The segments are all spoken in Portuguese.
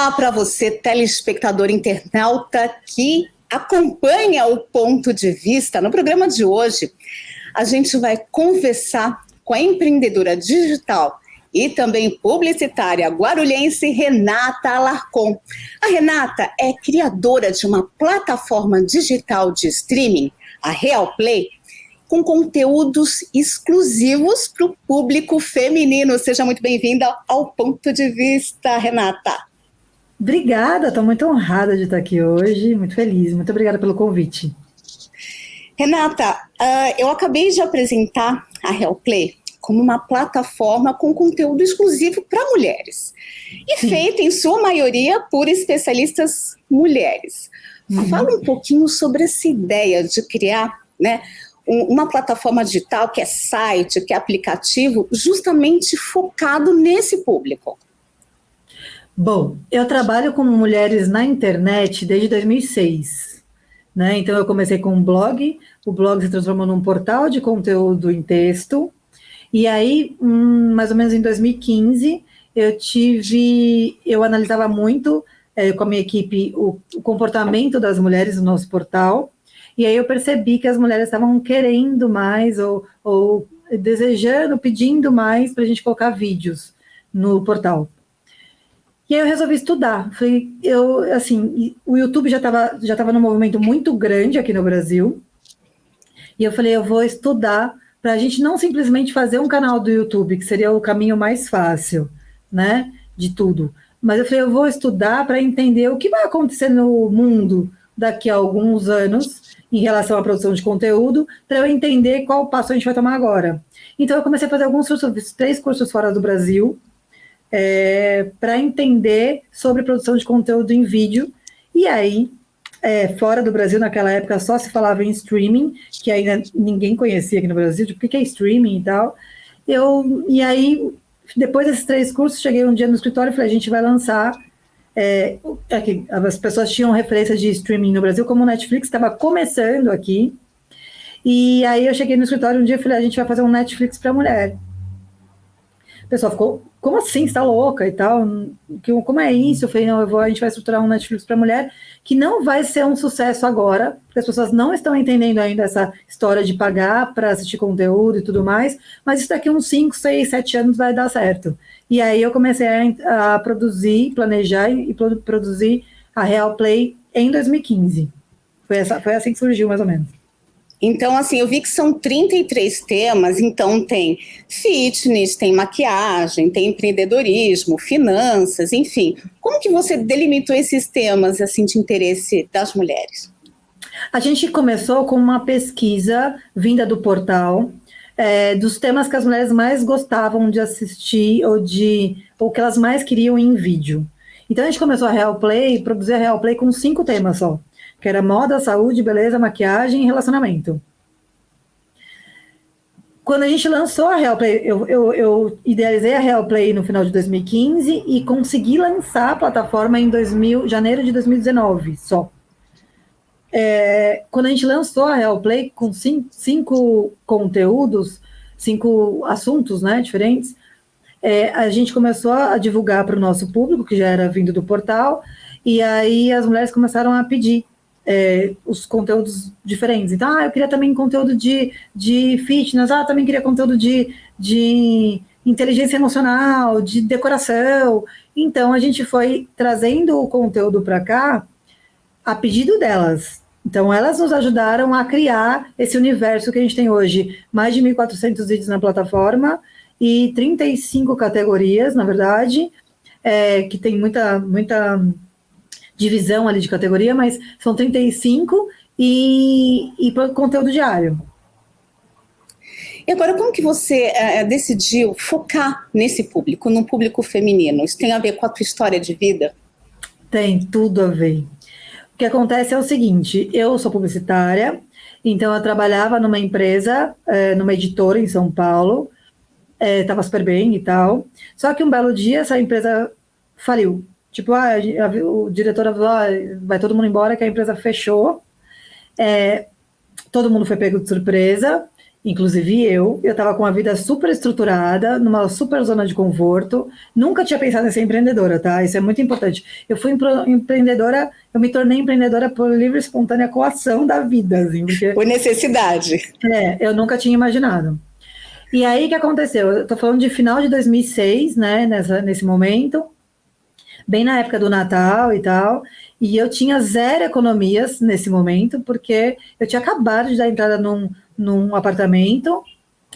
Olá para você, telespectador internauta que acompanha o Ponto de Vista. No programa de hoje, a gente vai conversar com a empreendedora digital e também publicitária guarulhense Renata Alarcon. A Renata é criadora de uma plataforma digital de streaming, a Realplay, com conteúdos exclusivos para o público feminino. Seja muito bem-vinda ao Ponto de Vista, Renata. Obrigada, estou muito honrada de estar aqui hoje, muito feliz, muito obrigada pelo convite. Renata, eu acabei de apresentar a Realplay como uma plataforma com conteúdo exclusivo para mulheres e feita em sua maioria por especialistas mulheres. Fala um pouquinho sobre essa ideia de criar, né, uma plataforma digital que é site, que é aplicativo, justamente focado nesse público. Bom, eu trabalho com mulheres na internet desde 2006, né? Então eu comecei com um blog, o blog se transformou num portal de conteúdo em texto, e aí, mais ou menos em 2015, eu analisava muito com a minha equipe o comportamento das mulheres no nosso portal, e aí eu percebi que as mulheres estavam querendo mais, ou desejando, pedindo mais para a gente colocar vídeos no portal. E aí eu resolvi estudar. O YouTube já estava num movimento muito grande aqui no Brasil. E eu falei, eu vou estudar para a gente não simplesmente fazer um canal do YouTube, que seria o caminho mais fácil, né, de tudo. Mas eu falei, eu vou estudar para entender o que vai acontecer no mundo daqui a alguns anos em relação à produção de conteúdo, para eu entender qual passo a gente vai tomar agora. Então eu comecei a fazer alguns cursos, fiz 3 cursos fora do Brasil, para entender sobre produção de conteúdo em vídeo. E aí, fora do Brasil, naquela época, só se falava em streaming, que ainda ninguém conhecia aqui no Brasil, tipo, o que é streaming e tal. E aí, depois desses 3 cursos, cheguei um dia no escritório e falei, a gente vai lançar... as pessoas tinham referência de streaming no Brasil, como o Netflix estava começando aqui. E aí eu cheguei no escritório um dia e falei, a gente vai fazer um Netflix para mulher. O pessoal ficou, como assim, você está louca e tal? Como é isso? Eu falei, não, a gente vai estruturar um Netflix para mulher que não vai ser um sucesso agora, porque as pessoas não estão entendendo ainda essa história de pagar para assistir conteúdo e tudo mais, mas isso daqui uns 5, 6, 7 anos vai dar certo. E aí eu comecei a produzir, planejar e produzir a Realplay em 2015. Foi assim que surgiu, mais ou menos. Então, assim, eu vi que são 33 temas, então tem fitness, tem maquiagem, tem empreendedorismo, finanças, enfim. Como que você delimitou esses temas, assim, de interesse das mulheres? A gente começou com uma pesquisa vinda do portal, dos temas que as mulheres mais gostavam de assistir ou que elas mais queriam em vídeo. Então, a gente começou a Realplay, produzir a Realplay com 5 temas só, que era moda, saúde, beleza, maquiagem e relacionamento. Quando a gente lançou a Realplay, eu idealizei a Realplay no final de 2015 e consegui lançar a plataforma em janeiro de 2019 só. Quando a gente lançou a Realplay com 5 conteúdos, 5 assuntos, né, diferentes, a gente começou a divulgar para o nosso público, que já era vindo do portal, e aí as mulheres começaram a pedir os conteúdos diferentes. Então, eu queria também conteúdo de fitness, também queria conteúdo de inteligência emocional, de decoração. Então, a gente foi trazendo o conteúdo para cá a pedido delas. Então, elas nos ajudaram a criar esse universo que a gente tem hoje. Mais de 1.400 vídeos na plataforma e 35 categorias, na verdade, que tem muita divisão ali de categoria, mas são 35 e conteúdo diário. E agora, como que você decidiu focar nesse público, num público feminino? Isso tem a ver com a tua história de vida? Tem tudo a ver. O que acontece é o seguinte, eu sou publicitária, então eu trabalhava numa empresa, numa editora em São Paulo, estava super bem e tal, só que um belo dia essa empresa faliu. Tipo, o diretor falou, vai todo mundo embora, que a empresa fechou. Todo mundo foi pego de surpresa. Inclusive eu estava com uma vida super estruturada, numa super zona de conforto, nunca tinha pensado em ser empreendedora, tá? Isso é muito importante. Eu fui empreendedora, eu me tornei empreendedora por livre e espontânea coação da vida, assim, porque... Por necessidade. Eu nunca tinha imaginado. E aí, o que aconteceu? Eu tô falando de final de 2006, né, nesse momento, bem na época do Natal e tal, e eu tinha zero economias nesse momento, porque eu tinha acabado de dar entrada num apartamento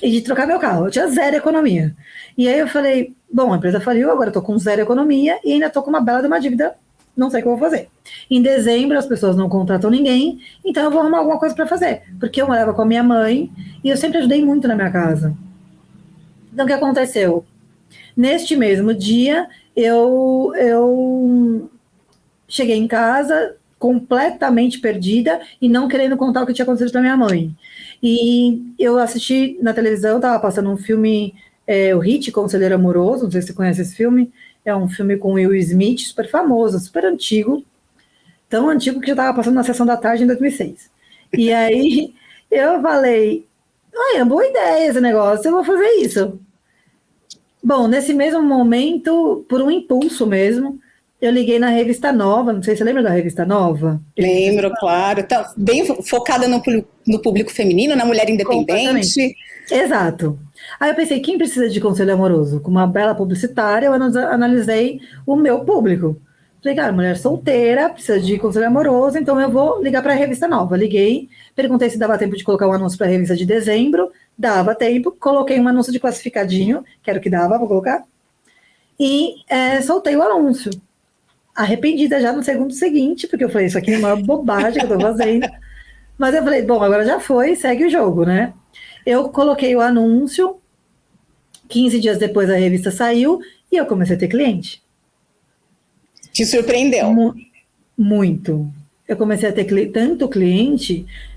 e de trocar meu carro. Eu tinha zero economia. E aí eu falei, bom, a empresa faliu, agora eu tô com zero economia e ainda tô com uma bela de uma dívida, não sei o que eu vou fazer. Em dezembro as pessoas não contratam ninguém, então eu vou arrumar alguma coisa para fazer, porque eu morava com a minha mãe e eu sempre ajudei muito na minha casa. Então o que aconteceu? Neste mesmo dia, eu cheguei em casa completamente perdida e não querendo contar o que tinha acontecido para minha mãe. E eu assisti na televisão, estava passando um filme, o Hit, Conselheiro Amoroso, não sei se você conhece esse filme, é um filme com Will Smith, super famoso, super antigo, tão antigo que já estava passando na sessão da tarde em 2006. E aí eu falei, é boa ideia esse negócio, eu vou fazer isso. Bom, nesse mesmo momento, por um impulso mesmo, eu liguei na Revista Nova, não sei se você lembra da Revista Nova? Lembro, claro. Então, bem focada no público feminino, na mulher independente. Exato. Aí eu pensei, quem precisa de conselho amoroso? Com uma bela publicitária, eu analisei o meu público. Falei, cara, mulher solteira, precisa de conselho amoroso, então eu vou ligar para a Revista Nova. Liguei, perguntei se dava tempo de colocar um anúncio para a revista de dezembro, dava tempo, coloquei um anúncio de classificadinho, que era o que dava para colocar, e soltei o anúncio. Arrependida já no segundo seguinte, porque eu falei, isso aqui é uma bobagem que eu tô fazendo. Mas eu falei, bom, agora já foi, segue o jogo, né? Eu coloquei o anúncio, 15 dias depois a revista saiu e eu comecei a ter cliente. Te surpreendeu? Muito. Eu comecei a ter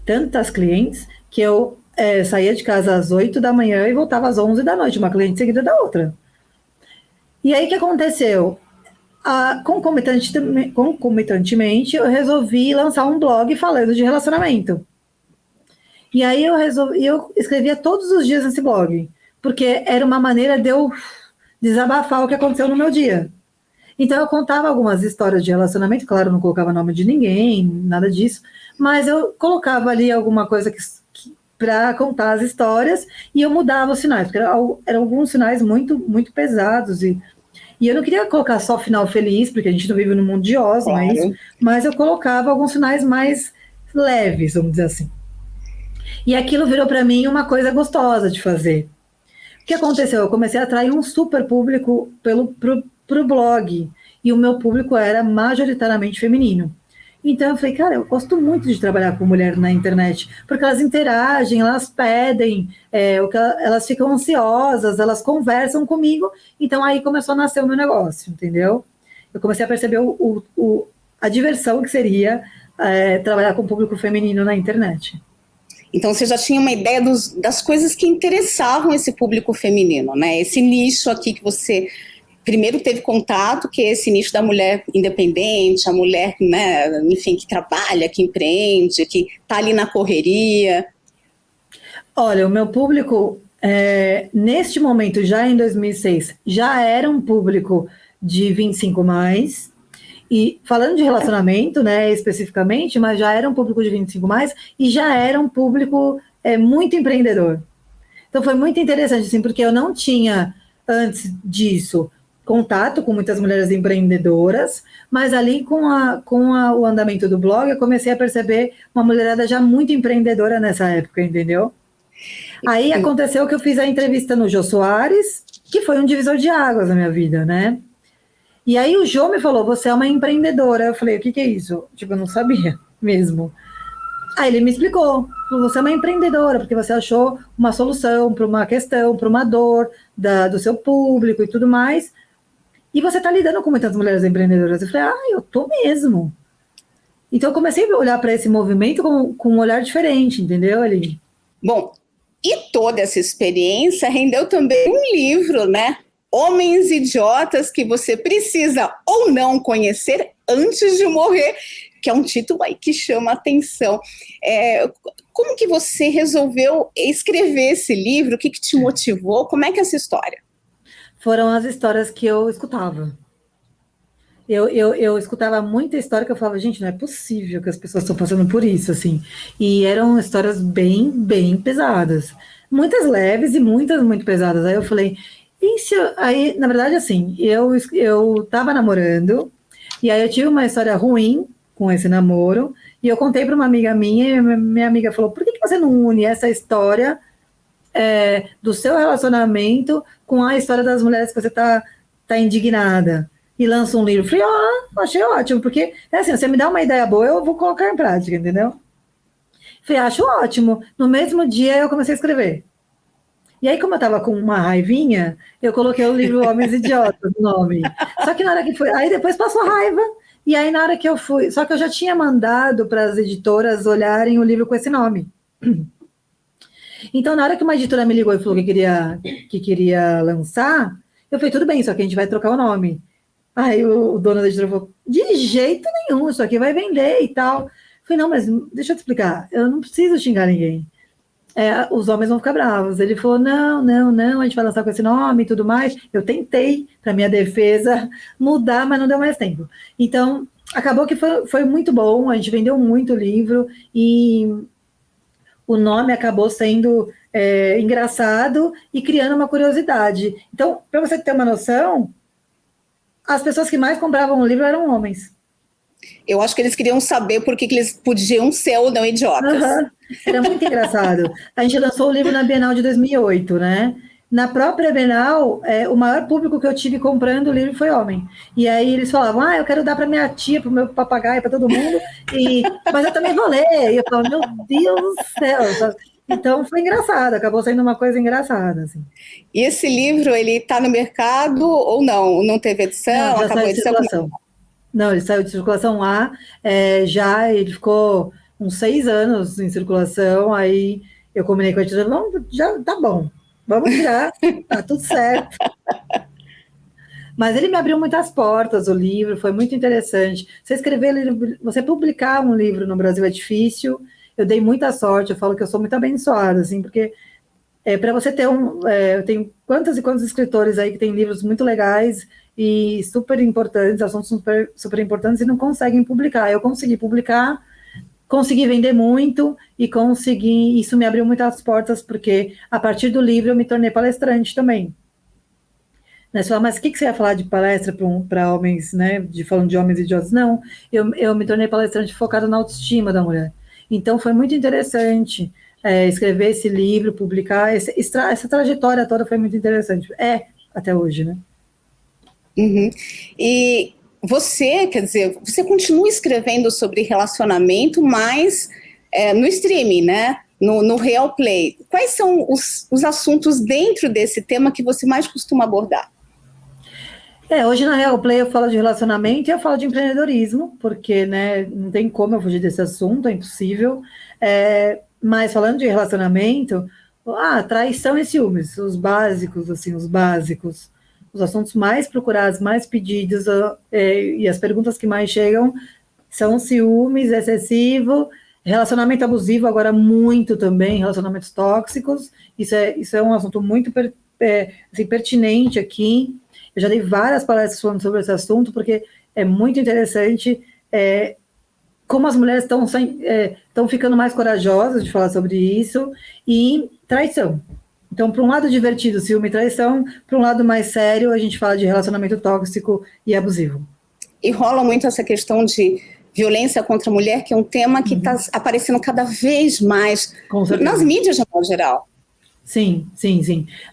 tantas clientes, que eu saía de casa às 8 da manhã e voltava às 11 da noite, uma cliente seguida da outra. E aí o que aconteceu? Concomitantemente, eu resolvi lançar um blog falando de relacionamento. E aí eu escrevia todos os dias nesse blog, porque era uma maneira de eu desabafar o que aconteceu no meu dia. Então eu contava algumas histórias de relacionamento, claro, não colocava nome de ninguém, nada disso, mas eu colocava ali alguma coisa para contar as histórias e eu mudava os sinais, porque eram alguns sinais muito, muito pesados e eu não queria colocar só final feliz, porque a gente não vive num mundo de Oz, claro. Mas eu colocava alguns sinais mais leves, vamos dizer assim. E aquilo virou para mim uma coisa gostosa de fazer. O que aconteceu? Eu comecei a atrair um super público pro blog, e o meu público era majoritariamente feminino. Então eu falei, cara, eu gosto muito de trabalhar com mulher na internet, porque elas interagem, elas pedem, elas ficam ansiosas, elas conversam comigo, então aí começou a nascer o meu negócio, entendeu? Eu comecei a perceber a diversão que seria trabalhar com o público feminino na internet. Então você já tinha uma ideia das coisas que interessavam esse público feminino, né? Esse nicho aqui que você primeiro teve contato, que é esse nicho da mulher independente, a mulher, né, enfim, que trabalha, que empreende, que está ali na correria. Olha, o meu público, neste momento, já em 2006, já era um público de 25 mais, e falando de relacionamento, né, especificamente, mas já era um público de 25 mais, e já era um público muito empreendedor. Então foi muito interessante, assim, porque eu não tinha, antes disso, contato com muitas mulheres empreendedoras, mas ali com o andamento do blog, eu comecei a perceber uma mulherada já muito empreendedora nessa época, entendeu? Aí aconteceu que eu fiz a entrevista no Jô Soares, que foi um divisor de águas na minha vida, né? E aí o Jô me falou, você é uma empreendedora. Eu falei, o que é isso? Tipo, eu não sabia mesmo. Aí ele me explicou, você é uma empreendedora, porque você achou uma solução para uma questão, para uma dor do seu público e tudo mais, e você está lidando com muitas mulheres empreendedoras. Eu falei, eu tô mesmo. Então eu comecei a olhar para esse movimento com um olhar diferente, entendeu, Aline? Bom, e toda essa experiência rendeu também um livro, né? Homens Idiotas que você precisa ou não conhecer antes de morrer, que é um título aí que chama a atenção. Como que você resolveu escrever esse livro? O que te motivou? Como é que é essa história? Foram as histórias que eu escutava. Eu escutava muita história que eu falava, gente, não é possível que as pessoas estão passando por isso, assim. E eram histórias bem, bem pesadas. Muitas leves e muitas muito pesadas. Aí eu falei, aí, na verdade, assim, eu tava namorando, e aí eu tive uma história ruim com esse namoro, e eu contei para uma amiga minha, e minha amiga falou, por que você não une essa história do seu relacionamento com a história das mulheres que você tá indignada? E lança um livro. Falei, achei ótimo, porque assim, você me dá uma ideia boa, eu vou colocar em prática, entendeu? Falei, acho ótimo. No mesmo dia eu comecei a escrever. E aí, como eu tava com uma raivinha, eu coloquei o livro Homens Idiotas no nome. Só que na hora que foi. Aí depois passou a raiva. E aí, na hora que eu fui. Só que eu já tinha mandado para as editoras olharem o livro com esse nome. Então, na hora que uma editora me ligou e falou que queria lançar, eu falei, tudo bem, só que a gente vai trocar o nome. Aí o dono da editora falou, de jeito nenhum, isso aqui vai vender e tal. Eu falei, não, mas deixa eu te explicar, eu não preciso xingar ninguém. Os homens vão ficar bravos. Ele falou, não, a gente vai lançar com esse nome e tudo mais. Eu tentei, para minha defesa, mudar, mas não deu mais tempo. Então, acabou que foi muito bom, a gente vendeu muito o livro e o nome acabou sendo engraçado e criando uma curiosidade. Então, para você ter uma noção, as pessoas que mais compravam o livro eram homens. Eu acho que eles queriam saber por que eles podiam ser ou não idiotas. Uhum. Era muito engraçado. A gente lançou o livro na Bienal de 2008, né? Na própria Bienal, o maior público que eu tive comprando o livro foi homem. E aí eles falavam, eu quero dar para minha tia, para o meu papagaio, para todo mundo, mas eu também vou ler. E eu falava, meu Deus do céu, sabe? Então foi engraçado, acabou sendo uma coisa engraçada. Assim. E esse livro, ele está no mercado ou não? Não teve edição? Não, já saiu de circulação. Não, ele saiu de circulação lá, ele ficou uns 6 anos em circulação, aí eu combinei com a editora, já tá bom, vamos tirar, tá tudo certo. Mas ele me abriu muitas portas, o livro, foi muito interessante. Você publicar um livro no Brasil é difícil, eu dei muita sorte, eu falo que eu sou muito abençoada, assim, porque para você ter eu tenho quantos e quantos escritores aí que têm livros muito legais e super importantes, assuntos super, super importantes e não conseguem publicar. Eu consegui publicar, consegui vender muito e isso me abriu muitas portas, porque a partir do livro eu me tornei palestrante também. Né, você fala, mas o que você ia falar de palestra para homens, né, falando de homens idiotas? Não, eu me tornei palestrante focada na autoestima da mulher. Então foi muito interessante escrever esse livro, publicar, essa trajetória toda foi muito interessante. Até hoje, né? Uhum. E você, quer dizer, você continua escrevendo sobre relacionamento, mas no streaming, né? No Real Play. Quais são os assuntos dentro desse tema que você mais costuma abordar? Hoje na Real Play eu falo de relacionamento e eu falo de empreendedorismo, porque né, não tem como eu fugir desse assunto, é impossível. Mas falando de relacionamento, traição e ciúmes, os básicos, os assuntos mais procurados, mais pedidos, e as perguntas que mais chegam são ciúmes excessivo, relacionamento abusivo, agora muito também, relacionamentos tóxicos, isso é um assunto muito assim, pertinente aqui. Eu já dei várias palestras falando sobre esse assunto, porque é muito interessante como as mulheres estão ficando mais corajosas de falar sobre isso, e traição. Então, para um lado divertido, ciúme e traição, para um lado mais sério, a gente fala de relacionamento tóxico e abusivo. E rola muito essa questão de violência contra a mulher, que é um tema que está aparecendo cada vez mais nas mídias, de modo geral. Sim.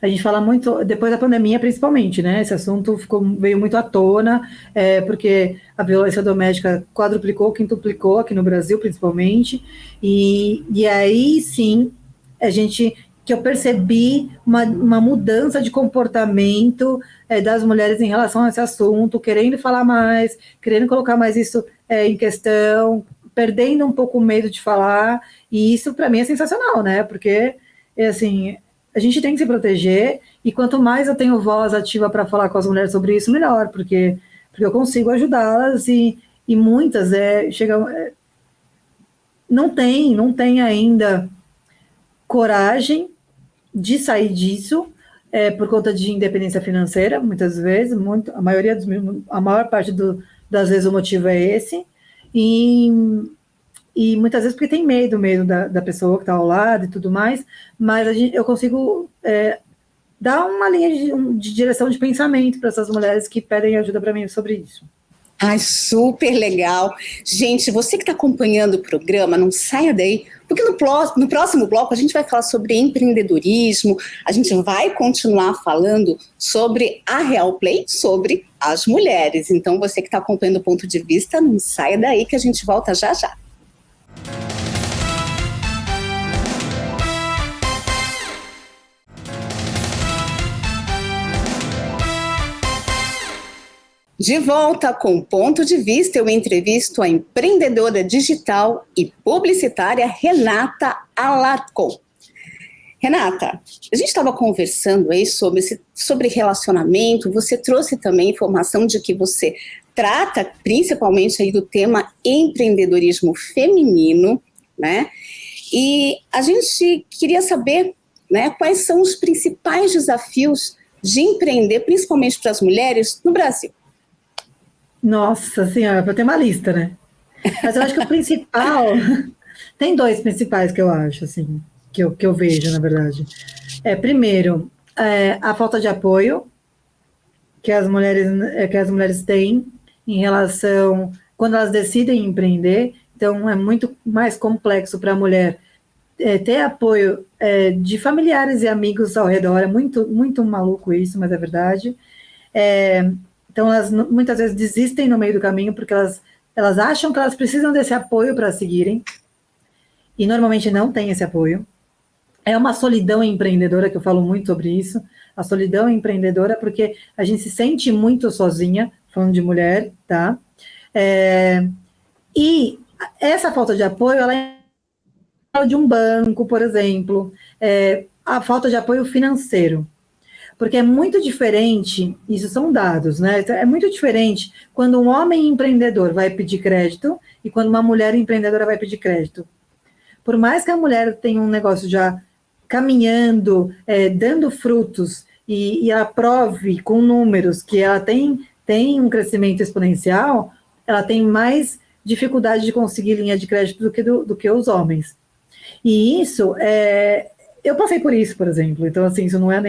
A gente fala muito, depois da pandemia, principalmente, né? Esse assunto veio muito à tona, porque a violência doméstica quadruplicou, quintuplicou aqui no Brasil, principalmente, e aí sim, que eu percebi uma mudança de comportamento das mulheres em relação a esse assunto, querendo falar mais, querendo colocar mais isso em questão, perdendo um pouco o medo de falar, e isso para mim é sensacional, né? Porque assim, a gente tem que se proteger, e quanto mais eu tenho voz ativa para falar com as mulheres sobre isso, melhor, porque eu consigo ajudá-las, e E muitas chegam, não tem ainda coragem de sair disso, por conta de independência financeira, muitas vezes, a maior parte das vezes o motivo é esse, e muitas vezes porque tem medo da pessoa que está ao lado e tudo mais, mas eu consigo dar uma linha de direção de pensamento para essas mulheres que pedem ajuda para mim sobre isso. Ai, super legal. Gente, você que está acompanhando o programa, não saia daí, porque no próximo bloco a gente vai falar sobre empreendedorismo, a gente vai continuar falando sobre a Real Play, sobre as mulheres. Então, você que está acompanhando o Ponto de Vista, não saia daí que a gente volta já já. De volta com o Ponto de Vista, eu entrevisto a empreendedora digital e publicitária Renata Alarcon. Renata, a gente estava conversando aí sobre relacionamento, você trouxe também informação de que você trata principalmente aí do tema empreendedorismo feminino, né? E a gente queria saber, né, quais são os principais desafios de empreender, principalmente para as mulheres, no Brasil. Nossa senhora, para ter uma lista, né? Mas eu acho que o principal... Tem dois principais que eu acho, assim, que eu vejo, na verdade. Primeiro, a falta de apoio que as mulheres têm em relação... Quando elas decidem empreender, então é muito mais complexo para a mulher ter apoio de familiares e amigos ao redor. É muito, muito maluco isso, mas é verdade. Então, elas muitas vezes desistem no meio do caminho porque elas acham que elas precisam desse apoio para seguirem, e normalmente não tem esse apoio. É uma solidão empreendedora, que eu falo muito sobre isso, a solidão empreendedora, porque a gente se sente muito sozinha, falando de mulher, tá? E essa falta de apoio, ela é de um banco, por exemplo, a falta de apoio financeiro. Porque é muito diferente, isso são dados, né? É muito diferente quando um homem empreendedor vai pedir crédito e quando uma mulher empreendedora vai pedir crédito. Por mais que a mulher tenha um negócio já caminhando, dando frutos, e ela prove com números que ela tem um crescimento exponencial, ela tem mais dificuldade de conseguir linha de crédito do que os homens. E isso eu passei por isso, por exemplo. Então, assim, isso não é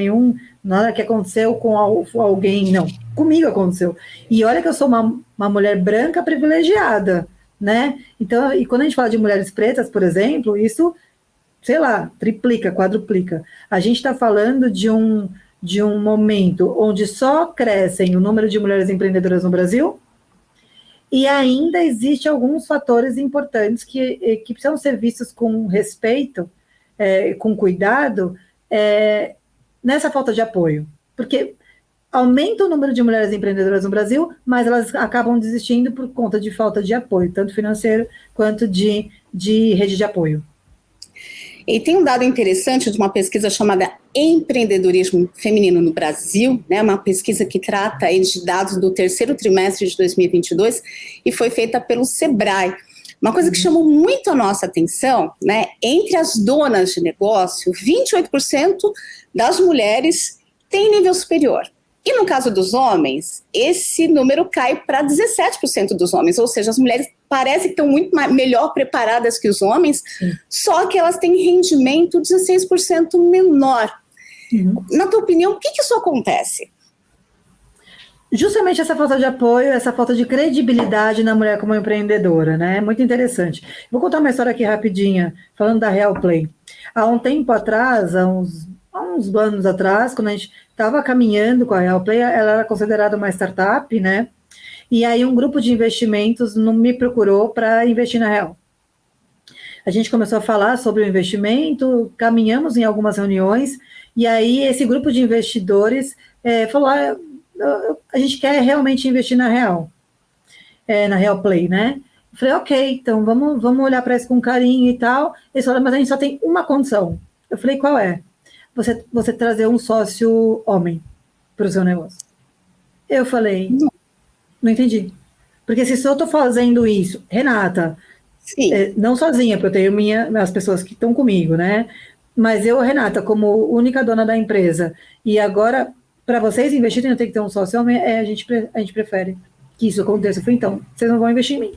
nada que aconteceu com alguém, não. Comigo aconteceu. E olha que eu sou uma mulher branca privilegiada, né? Então, e quando a gente fala de mulheres pretas, por exemplo, isso, sei lá, triplica, quadruplica. A gente está falando de um momento onde só crescem o número de mulheres empreendedoras no Brasil, e ainda existe alguns fatores importantes que precisam ser vistos com respeito, com cuidado, nessa falta de apoio, porque aumenta o número de mulheres empreendedoras no Brasil, mas elas acabam desistindo por conta de falta de apoio, tanto financeiro quanto de rede de apoio. E tem um dado interessante de uma pesquisa chamada Empreendedorismo Feminino no Brasil, né, uma pesquisa que trata aí de dados do terceiro trimestre de 2022 e foi feita pelo Sebrae. Uma coisa que chamou muito a nossa atenção, né, entre as donas de negócio, 28% das mulheres têm nível superior. E no caso dos homens, esse número cai para 17% dos homens, ou seja, as mulheres parecem que estão muito melhor preparadas que os homens, só que elas têm rendimento 16% menor. Na tua opinião, por que isso acontece? Justamente essa falta de apoio, essa falta de credibilidade na mulher como empreendedora, né? É muito interessante. Vou contar uma história aqui rapidinha, falando da Real Play. Há um tempo atrás, há uns anos atrás, quando a gente estava caminhando com a Real Play, ela era considerada uma startup, né? E aí um grupo de investimentos me procurou para investir na Real. A gente começou a falar sobre o investimento, caminhamos em algumas reuniões, e aí esse grupo de investidores falou, a gente quer realmente investir na Real Play, né? Eu falei, ok, então vamos olhar para isso com carinho e tal. Eles falaram, mas a gente só tem uma condição. Eu falei, qual é? Você trazer um sócio homem para o seu negócio. Eu falei, não entendi. Porque se eu estou fazendo isso, Renata, não sozinha, porque eu tenho as pessoas que estão comigo, né? Mas eu, Renata, como única dona da empresa, e agora, para vocês investirem, eu tenho que ter um sócio homem, a gente prefere que isso aconteça. Eu falei, então, vocês não vão investir em mim.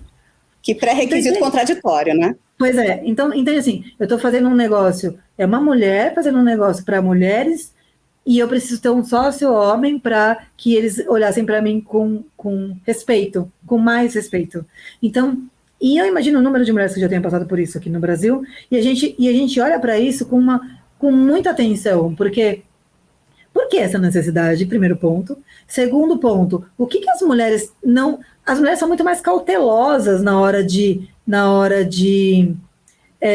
Que pré-requisito contraditório, né? Pois é, então assim, eu estou fazendo um negócio, é uma mulher fazendo um negócio para mulheres, e eu preciso ter um sócio homem para que eles olhassem para mim com respeito, com mais respeito. Então, e eu imagino o número de mulheres que já tenham passado por isso aqui no Brasil, e a gente olha para isso com muita atenção, porque por que essa necessidade? Primeiro ponto. Segundo ponto, o que as mulheres não... As mulheres são muito mais cautelosas na hora de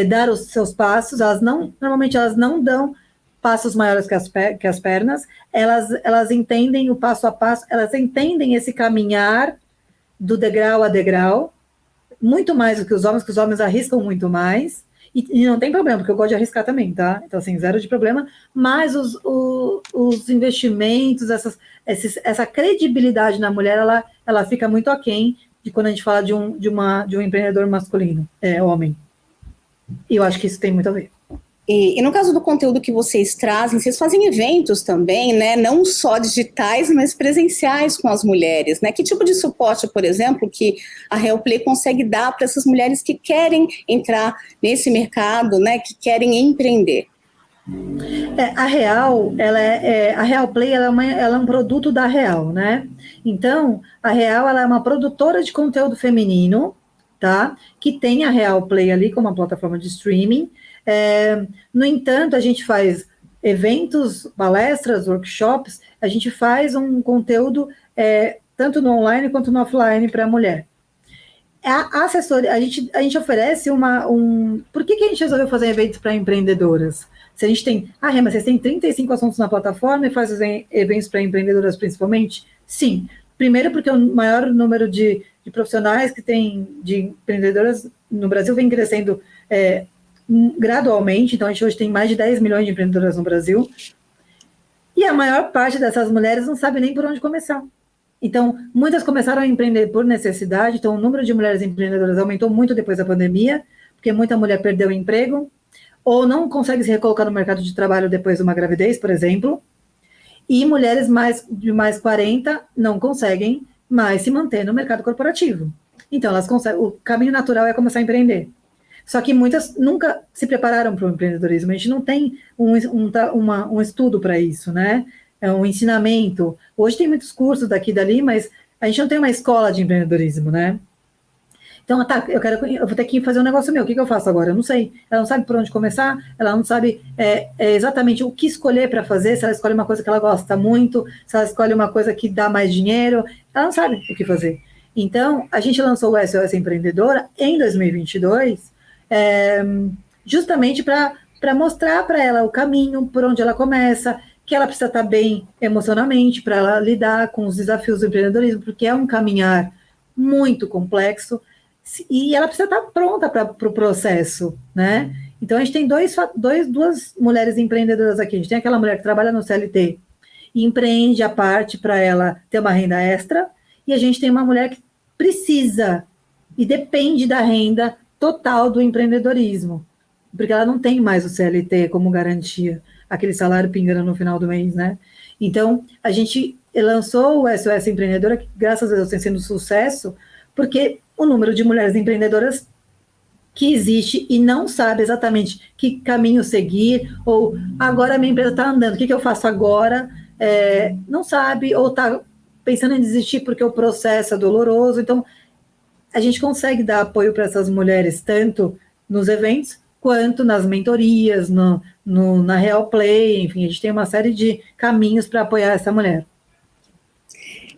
dar os seus passos. Normalmente elas não dão passos maiores que as pernas. Elas entendem o passo a passo, elas entendem esse caminhar do degrau a degrau, muito mais do que os homens arriscam muito mais. E não tem problema, porque eu gosto de arriscar também, tá? Então, assim, zero de problema. Mas os investimentos, essa credibilidade na mulher, ela fica muito aquém de quando a gente fala de um empreendedor masculino, homem. E eu acho que isso tem muito a ver. E no caso do conteúdo que vocês trazem, vocês fazem eventos também, né? Não só digitais, mas presenciais com as mulheres, né? Que tipo de suporte, por exemplo, que a Realplay consegue dar para essas mulheres que querem entrar nesse mercado, né? Que querem empreender? A Realplay ela é um produto da Real, né? Então, a Real ela é uma produtora de conteúdo feminino, tá? Que tem a Realplay ali como uma plataforma de streaming. No entanto, a gente faz eventos, palestras, workshops, a gente faz um conteúdo tanto no online quanto no offline para a mulher. A assessoria, a gente oferece Por que a gente resolveu fazer eventos para empreendedoras? Se a gente tem... Rema, vocês têm 35 assuntos na plataforma e fazem eventos para empreendedoras principalmente? Sim. Primeiro porque o maior número de profissionais que tem de empreendedoras no Brasil vem crescendo gradualmente, então a gente hoje tem mais de 10 milhões de empreendedoras no Brasil, e a maior parte dessas mulheres não sabe nem por onde começar. Então, muitas começaram a empreender por necessidade, então o número de mulheres empreendedoras aumentou muito depois da pandemia, porque muita mulher perdeu o emprego, ou não consegue se recolocar no mercado de trabalho depois de uma gravidez, por exemplo, e mulheres de mais 40 não conseguem mais se manter no mercado corporativo. Então, o caminho natural é começar a empreender. Só que muitas nunca se prepararam para o empreendedorismo. A gente não tem um estudo para isso, né? É um ensinamento. Hoje tem muitos cursos daqui e dali, mas a gente não tem uma escola de empreendedorismo, né? Então, eu vou ter que fazer um negócio meu. O que eu faço agora? Eu não sei. Ela não sabe por onde começar, ela não sabe exatamente o que escolher para fazer, se ela escolhe uma coisa que ela gosta muito, se ela escolhe uma coisa que dá mais dinheiro, ela não sabe o que fazer. Então, a gente lançou o SOS Empreendedora em 2022, justamente para mostrar para ela o caminho, por onde ela começa, que ela precisa estar bem emocionalmente para ela lidar com os desafios do empreendedorismo, porque é um caminhar muito complexo, e ela precisa estar pronta para o processo, né? Então, a gente tem duas mulheres empreendedoras aqui. A gente tem aquela mulher que trabalha no CLT e empreende a parte para ela ter uma renda extra, e a gente tem uma mulher que precisa e depende da renda total do empreendedorismo, porque ela não tem mais o CLT como garantia, aquele salário pingando no final do mês, né? Então, a gente lançou o SOS Empreendedora, que graças a Deus tem sido um sucesso, porque o número de mulheres empreendedoras que existe e não sabe exatamente que caminho seguir, ou agora a minha empresa está andando, o que eu faço agora? Não sabe, ou está pensando em desistir porque o processo é doloroso. Então, a gente consegue dar apoio para essas mulheres, tanto nos eventos, quanto nas mentorias, na Realplay, enfim, a gente tem uma série de caminhos para apoiar essa mulher.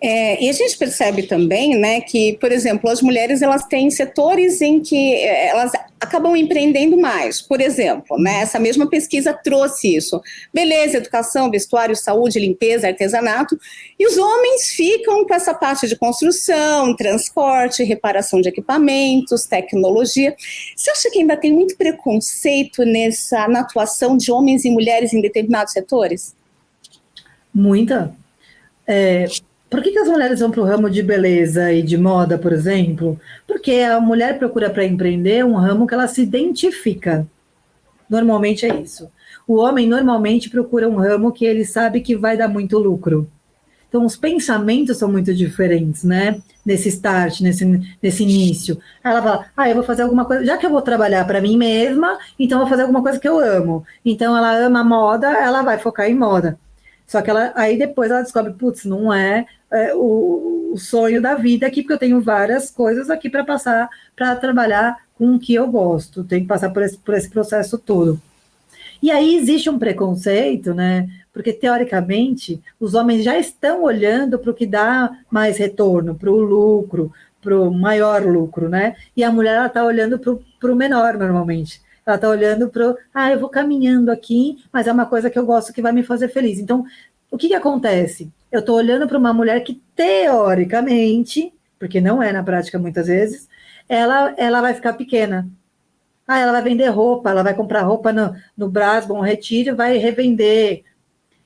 E a gente percebe também, né, que, por exemplo, as mulheres elas têm setores em que elas acabam empreendendo mais. Por exemplo, né, essa mesma pesquisa trouxe isso. Beleza, educação, vestuário, saúde, limpeza, artesanato. E os homens ficam com essa parte de construção, transporte, reparação de equipamentos, tecnologia. Você acha que ainda tem muito preconceito na atuação de homens e mulheres em determinados setores? Muita. Por que as mulheres vão para o ramo de beleza e de moda, por exemplo? Porque a mulher procura para empreender um ramo que ela se identifica. Normalmente é isso. O homem normalmente procura um ramo que ele sabe que vai dar muito lucro. Então, os pensamentos são muito diferentes, né? Nesse start, nesse início. Ela fala, eu vou fazer alguma coisa, já que eu vou trabalhar para mim mesma, então eu vou fazer alguma coisa que eu amo. Então, ela ama moda, ela vai focar em moda. Só que aí depois ela descobre, putz, não é, o sonho da vida aqui, porque eu tenho várias coisas aqui para passar, para trabalhar com o que eu gosto. Tenho que passar por esse processo todo. E aí existe um preconceito, né? Porque, teoricamente, os homens já estão olhando para o que dá mais retorno, para o lucro, para o maior lucro, né? E a mulher está olhando para o menor, normalmente. Ela está olhando para o, eu vou caminhando aqui, mas é uma coisa que eu gosto que vai me fazer feliz. Então, o que acontece? Eu estou olhando para uma mulher que, teoricamente, porque não é na prática muitas vezes, ela vai ficar pequena. Ela vai vender roupa, ela vai comprar roupa no Brás, Bom Retiro, vai revender,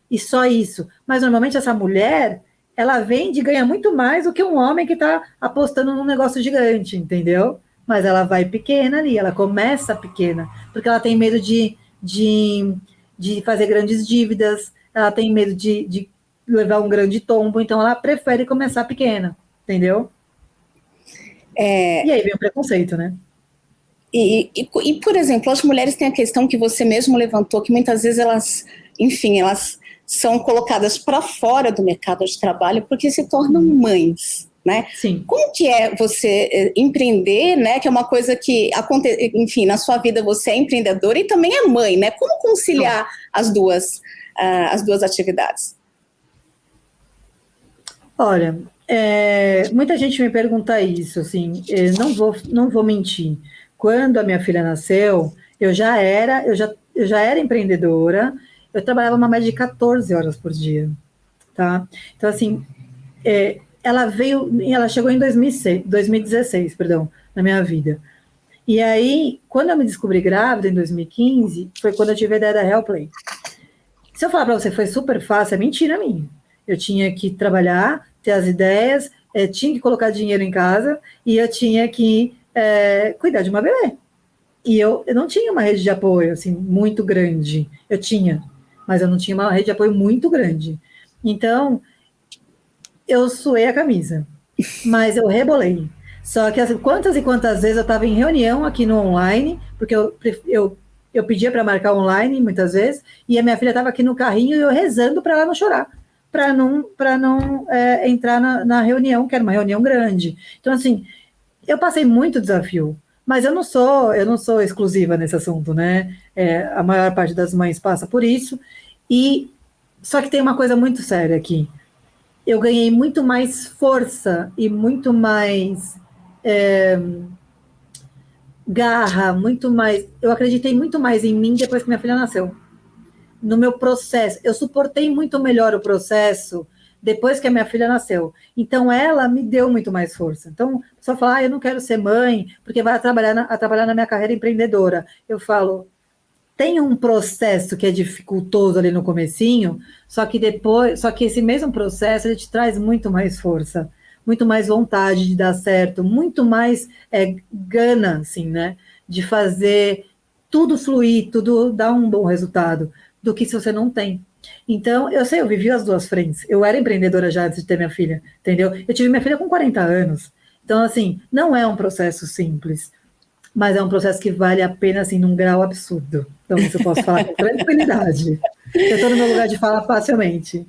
e só isso. Mas, normalmente, essa mulher, ela vende e ganha muito mais do que um homem que está apostando num negócio gigante, entendeu? Mas ela vai pequena ali, ela começa pequena, porque ela tem medo de fazer grandes dívidas, ela tem medo de levar um grande tombo, então ela prefere começar pequena, entendeu? E aí vem o preconceito, né? E, por exemplo, as mulheres têm a questão que você mesmo levantou, que muitas vezes elas são colocadas para fora do mercado de trabalho porque se tornam mães, né? Sim. Como que é você empreender, né? Que é uma coisa que acontece, enfim, na sua vida você é empreendedora e também é mãe, né? Como conciliar as duas atividades? Olha, muita gente me pergunta isso, assim, não vou mentir. Quando a minha filha nasceu, eu já era empreendedora, eu trabalhava uma média de 14 horas por dia, tá? Então, assim, ela chegou em 2016, perdão, na minha vida. E aí, quando eu me descobri grávida, em 2015, foi quando eu tive a ideia da Real Play. Se eu falar para você foi super fácil, é mentira minha. Eu tinha que trabalhar, ter as ideias, tinha que colocar dinheiro em casa e eu tinha que cuidar de uma bebê. E eu não tinha uma rede de apoio assim muito grande. Eu tinha, mas eu não tinha uma rede de apoio muito grande. Então, eu suei a camisa, mas eu rebolei. Só que quantas e quantas vezes eu estava em reunião aqui no online, porque eu pedia para marcar online muitas vezes, e a minha filha estava aqui no carrinho e eu rezando para ela não chorar, para não entrar na reunião, que era uma reunião grande. Então, assim, eu passei muito desafio, mas eu não sou exclusiva nesse assunto, né? A maior parte das mães passa por isso, só que tem uma coisa muito séria aqui. Eu ganhei muito mais força e muito mais garra, muito mais. Eu acreditei muito mais em mim depois que minha filha nasceu. No meu processo, eu suportei muito melhor o processo depois que a minha filha nasceu. Então, ela me deu muito mais força. Então, a pessoa fala, eu não quero ser mãe, porque vai atrapalhar na minha carreira empreendedora. Eu falo, tem um processo que é dificultoso ali no comecinho, só que esse mesmo processo, ele te traz muito mais força, muito mais vontade de dar certo, muito mais gana, assim, né, de fazer tudo fluir, tudo dar um bom resultado, do que se você não tem. Então, eu vivi as duas frentes. Eu era empreendedora já antes de ter minha filha, entendeu? Eu tive minha filha com 40 anos. Então, assim, não é um processo simples, mas é um processo que vale a pena, assim, num grau absurdo. Então, isso eu posso falar com tranquilidade. Eu estou no meu lugar de falar facilmente.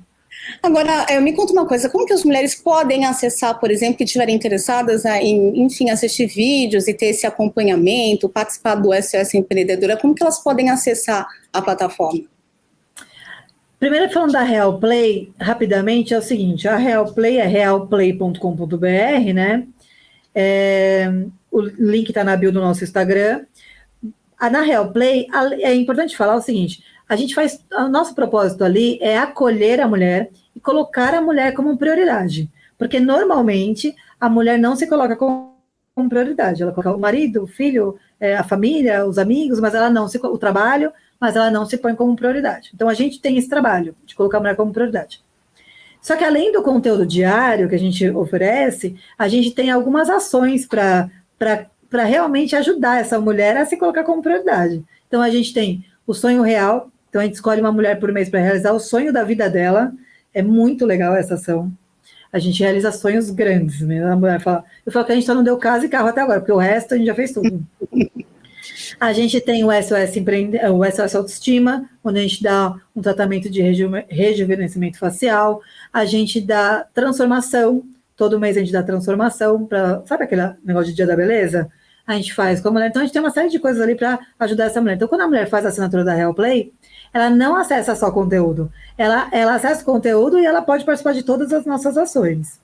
Agora, me conta uma coisa, como que as mulheres podem acessar, por exemplo, que estiverem interessadas em, enfim, assistir vídeos e ter esse acompanhamento, participar do SOS Empreendedora, como que elas podem acessar a plataforma? Primeiro, falando da Real Play, rapidamente, é o seguinte, a Real Play é realplay.com.br, né? O link está na bio do nosso Instagram. Na Real Play, é importante falar o seguinte, o nosso propósito ali é acolher a mulher e colocar a mulher como prioridade, porque normalmente a mulher não se coloca como prioridade, ela coloca o marido, o filho, a família, os amigos, mas ela não o trabalho, mas ela não se põe como prioridade. Então a gente tem esse trabalho de colocar a mulher como prioridade. Só que além do conteúdo diário que a gente oferece, a gente tem algumas ações para realmente ajudar essa mulher a se colocar como prioridade. Então, a gente tem o sonho real. Então, a gente escolhe uma mulher por mês para realizar o sonho da vida dela. É muito legal essa ação. A gente realiza sonhos grandes. Né? A mulher fala, eu falo que a gente só não deu casa e carro até agora, porque o resto a gente já fez tudo. A gente tem o SOS Autoestima, onde a gente dá um tratamento de rejuvenescimento facial. A gente dá transformação. Todo mês a gente dá transformação. Sabe aquele negócio de Dia da Beleza? A gente faz com a mulher. Então, a gente tem uma série de coisas ali para ajudar essa mulher. Então, quando a mulher faz a assinatura da Real Play, ela não acessa só conteúdo. Ela acessa o conteúdo e ela pode participar de todas as nossas ações.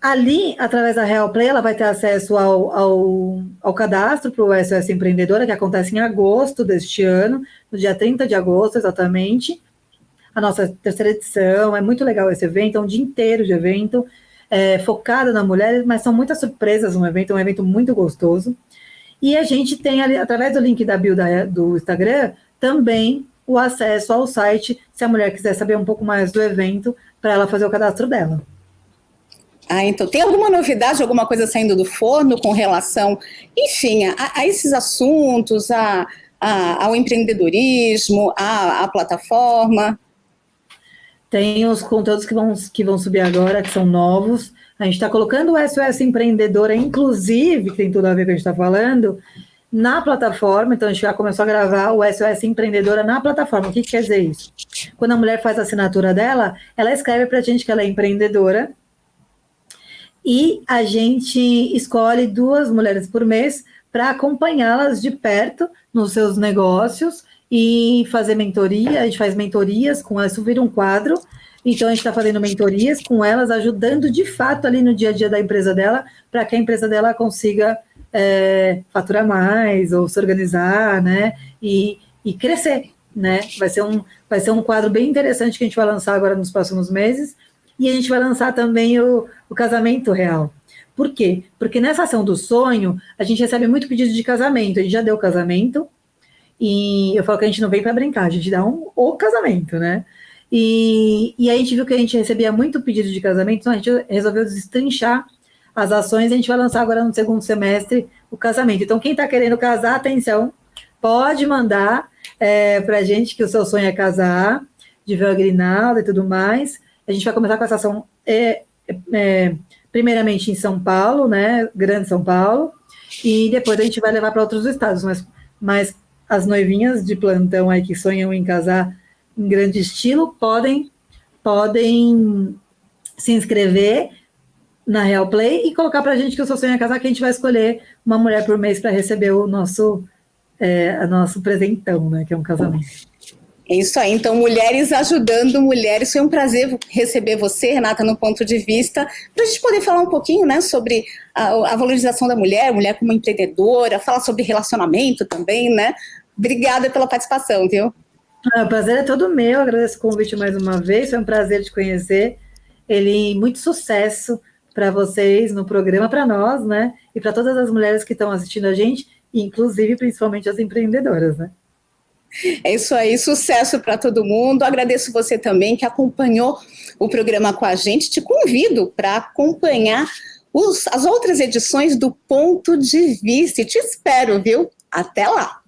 Ali, através da Real Play, ela vai ter acesso ao cadastro para o SOS Empreendedora, que acontece em agosto deste ano, no dia 30 de agosto, exatamente. A nossa terceira edição, é muito legal esse evento, é um dia inteiro de evento, focado na mulher, mas são muitas surpresas no evento, é um evento muito gostoso. E a gente tem ali, através do link da bio do Instagram, também o acesso ao site, se a mulher quiser saber um pouco mais do evento, para ela fazer o cadastro dela. Então tem alguma novidade, alguma coisa saindo do forno com relação, enfim, a esses assuntos, ao empreendedorismo, à plataforma? Tem os conteúdos que vão subir agora, que são novos. A gente está colocando o SOS Empreendedora, inclusive, que tem tudo a ver com o que a gente está falando, na plataforma. Então, a gente já começou a gravar o SOS Empreendedora na plataforma. O que quer dizer isso? Quando a mulher faz a assinatura dela, ela escreve para a gente que ela é empreendedora, e a gente escolhe 2 mulheres por mês para acompanhá-las de perto nos seus negócios e fazer mentoria. A gente faz mentorias com elas, vira um quadro. Então, a gente está fazendo mentorias com elas, ajudando de fato ali no dia a dia da empresa dela, para que a empresa dela consiga faturar mais ou se organizar, né? E crescer, né? Vai ser um quadro bem interessante que a gente vai lançar agora nos próximos meses. E a gente vai lançar também o casamento real. Por quê? Porque nessa ação do sonho, a gente recebe muito pedido de casamento. A gente já deu casamento, e eu falo que a gente não vem para brincar, a gente dá o casamento, né? E a gente viu que a gente recebia muito pedido de casamento, então a gente resolveu destrinchar as ações. A gente vai lançar agora no segundo semestre o casamento. Então, quem está querendo casar, atenção, pode mandar para a gente que o seu sonho é casar, de véu grinalda e tudo mais. A gente vai começar com essa ação primeiramente em São Paulo, né, Grande São Paulo, e depois a gente vai levar para outros estados, mas as noivinhas de plantão aí que sonham em casar em grande estilo podem se inscrever na Real Play e colocar para a gente que o seu sonho é casar, que a gente vai escolher uma mulher por mês para receber o nosso presentão, né, que é um casamento. É isso aí, então mulheres ajudando mulheres. Foi um prazer receber você, Renata, no Ponto de Vista, para a gente poder falar um pouquinho, né, sobre a valorização da mulher como empreendedora, falar sobre relacionamento também, né? Obrigada pela participação, viu? O prazer é todo meu, agradeço o convite mais uma vez, foi um prazer te conhecer. Muito sucesso para vocês no programa, para nós, né? E para todas as mulheres que estão assistindo a gente, inclusive, principalmente as empreendedoras, né? É isso aí, sucesso para todo mundo. Agradeço você também que acompanhou o programa com a gente. Te convido para acompanhar as outras edições do Ponto de Vista. E te espero, viu? Até lá!